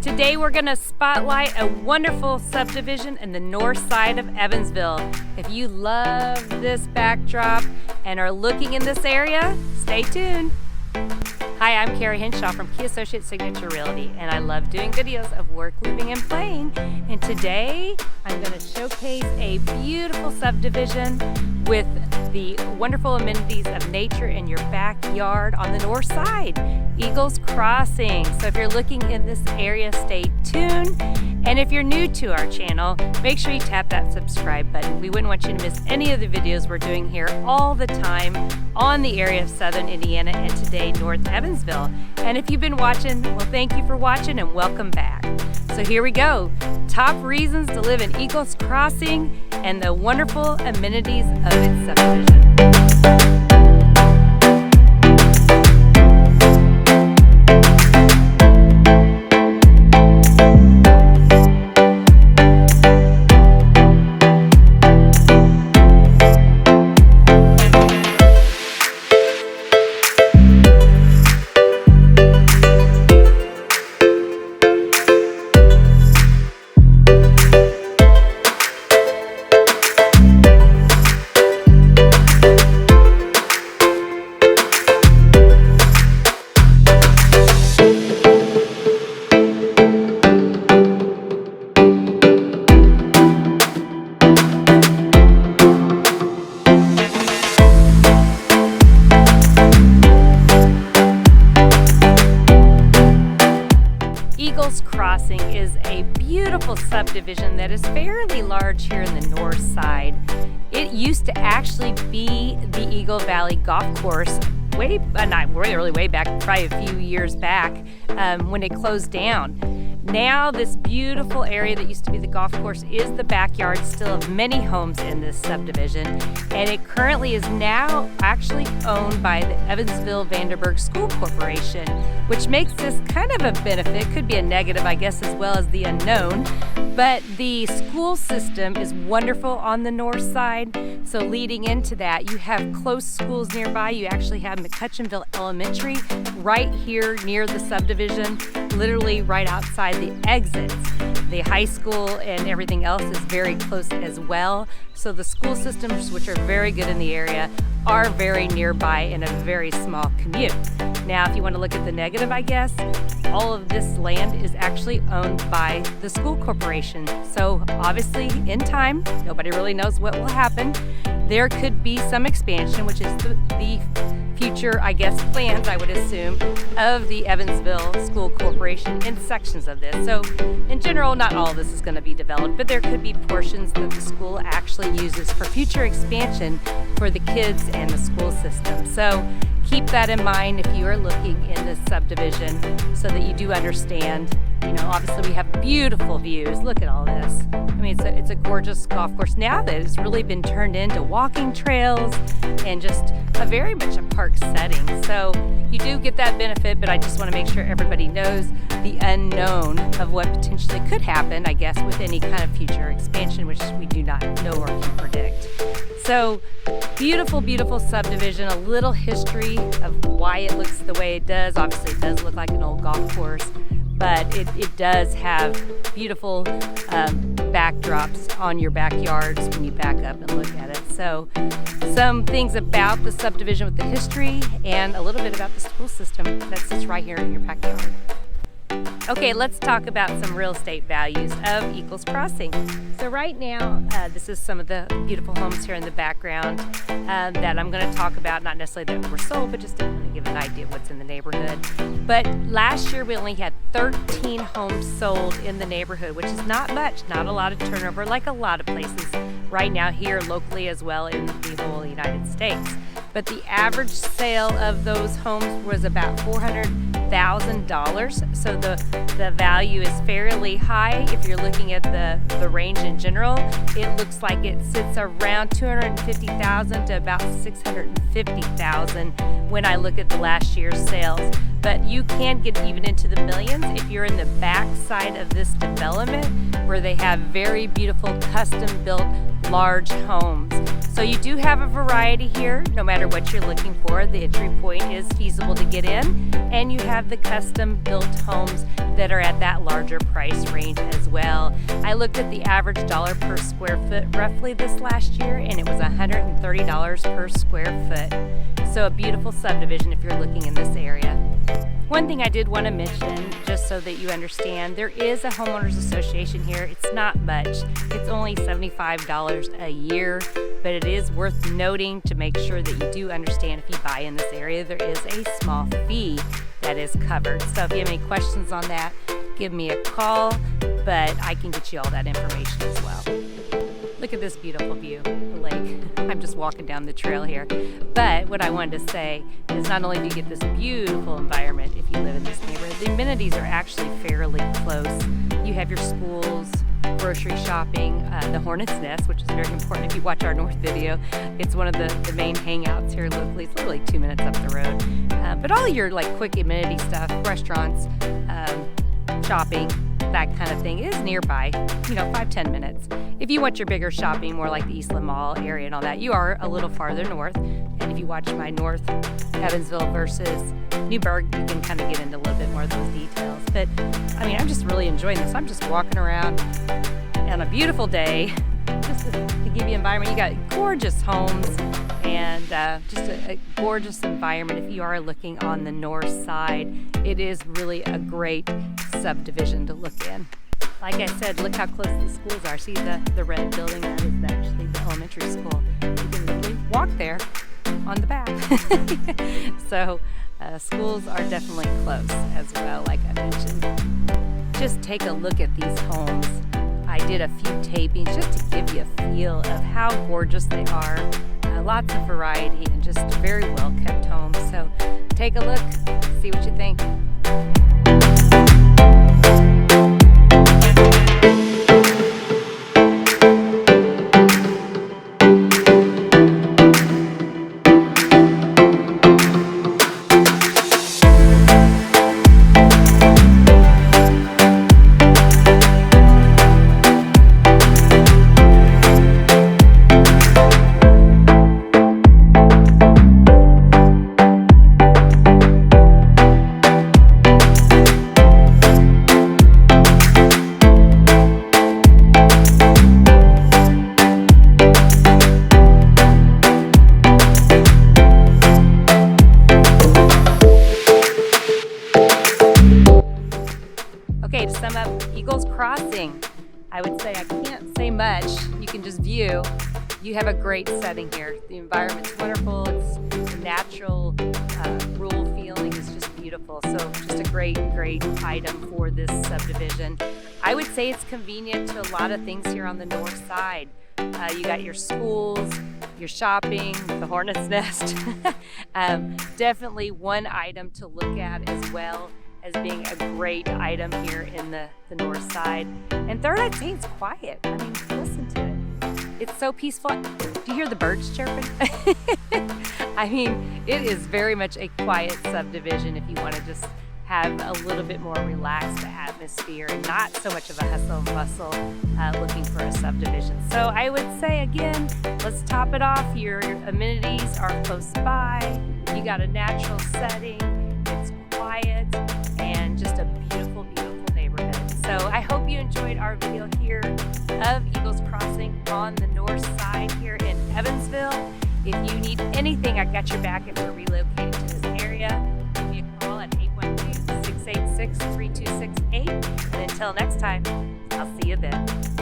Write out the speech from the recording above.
Today we're going to spotlight a wonderful subdivision in the north side of Evansville. If you love this backdrop and are looking in this area, stay tuned. Hi, I'm Carrie Henshaw from Key Associates Signature Realty, and I love doing videos of work, living, and playing. And today I'm going to showcase a beautiful subdivision with the wonderful amenities of nature in your backyard on the north side, Eagles Crossing. So if you're looking in this area, stay tuned. And if you're new to our channel, make sure you tap that subscribe button. We wouldn't want you to miss any of the videos we're doing here all the time on the area of Southern Indiana and today North Evansville. And if you've been watching, well, thank you for watching and welcome back. So here we go. Top reasons to live in Eagles Crossing and the wonderful amenities of its subdivision. Eagles Crossing is a beautiful subdivision that is fairly large here in the north side. It used to actually be the Eagle Valley Golf Course way back, probably a few years back when it closed down. Now this beautiful area that used to be the golf course is the backyard still of many homes in this subdivision, and it currently is now actually owned by the Evansville Vanderburgh School Corporation, which makes this kind of a benefit. Could be a negative, I guess, as well as the unknown, but the school system is wonderful on the north side. So leading into that, you have close schools nearby. You actually have McCutcheonville Elementary right here near the subdivision, literally right outside the exits. The high school and everything else is very close as well. So the school systems, which are very good in the area, are very nearby in a very small commute. Now, if you want to look at the negative, I guess, all of this land is actually owned by the school corporation. So obviously, in time, nobody really knows what will happen. There could be some expansion, which is the future, I guess, plans, I would assume, of the Evansville School Corporation in sections of this. So in general, not all of this is going to be developed, but there could be portions that the school actually uses for future expansion for the kids and the school system. So keep that in mind if you are looking in this subdivision so that you do understand. You know, obviously we have beautiful views. Look at all this. I mean, it's a gorgeous golf course now that has really been turned into walking trails and just a very much a park setting. So you do get that benefit, but I just want to make sure everybody knows the unknown of what potentially could happen, I guess, with any kind of future expansion, which we do not know or can predict. So beautiful, beautiful subdivision, a little history of why it looks the way it does. Obviously it does look like an old golf course, but it does have beautiful backdrops on your backyards when you back up and look at it. So some things about the subdivision with the history and a little bit about the school system that sits right here in your backyard. Okay, let's talk about some real estate values of Eagles Crossing. So right now, this is some of the beautiful homes here in the background that I'm going to talk about, not necessarily that were sold, but just to kind of give an idea of what's in the neighborhood. But last year, we only had 13 homes sold in the neighborhood, which is not much, not a lot of turnover, like a lot of places right now here locally as well in the whole United States. But the average sale of those homes was about $400,000. So the value is fairly high. If you're looking at the range in general, it looks like it sits around $250,000 to about $650,000 when I look at the last year's sales. but you can get even into the millions if you're in the back side of this development where they have very beautiful custom built large homes. So you do have a variety here, no matter what you're looking for. The entry point is feasible to get in, and you have the custom built homes that are at that larger price range as well. I looked at the average dollar per square foot roughly this last year, and it was $130 per square foot. So a beautiful subdivision if you're looking in this area. One thing I did want to mention, just so that you understand, there is a homeowners association here. It's not much. It's only $75 a year, but it is worth noting to make sure that you do understand if you buy in this area, there is a small fee that is covered. So if you have any questions on that, give me a call, but I can get you all that information as well. Look at this beautiful view, the lake. I'm just walking down the trail here. But what I wanted to say is not only do you get this beautiful environment if you live in this neighborhood, the amenities are actually fairly close. You have your schools, grocery shopping, the Hornet's Nest, which is very important if you watch our north video. It's one of the main hangouts here locally. It's literally 2 minutes up the road. But all your like quick amenity stuff, restaurants, shopping, that kind of thing is nearby, 5-10 minutes. If you want your bigger shopping, more like the Eastland Mall area and all that, you are a little farther north. And if you watch my north Evansville versus Newburgh, you can kind of get into a little bit more of those details. But I mean, I'm just really enjoying this. I'm just walking around on a beautiful day, just to give you environment. You got gorgeous homes and just a gorgeous environment. If you are looking on the north side, it is really a great subdivision to look in. Like I said, look how close the schools are. See the red building? That is actually the elementary school. You can literally walk there on the back. So schools are definitely close as well, like I mentioned. Just take a look at these homes. I did a few tapings just to give you a feel of how gorgeous they are. Lots of variety and just very well kept homes. So take a look, see what you think. Okay, to sum up Eagles Crossing, I would say I can't say much. You can just view. You have a great setting here. The environment's wonderful. It's the natural, rural feeling is just beautiful. So just a great item for this subdivision. I would say it's convenient to a lot of things here on the north side. You got your schools, your shopping, the Hornet's Nest. Definitely one item to look at as well as being a great item here in the north side. And third, I'd say it's quiet. I mean, listen to it. It's so peaceful. Do you hear the birds chirping? I mean, it is very much a quiet subdivision if you want to just have a little bit more relaxed atmosphere and not so much of a hustle and bustle looking for a subdivision. So I would say, again, let's top it off. Your amenities are close by. You got a natural setting. It's quiet and just a beautiful, beautiful neighborhood. So I hope you enjoyed our video here of Eagles Crossing on the north side here in Evansville. If you need anything, I got your back if we're relocating to this area. Give me a call at 812-686-3268. And until next time, I'll see you then.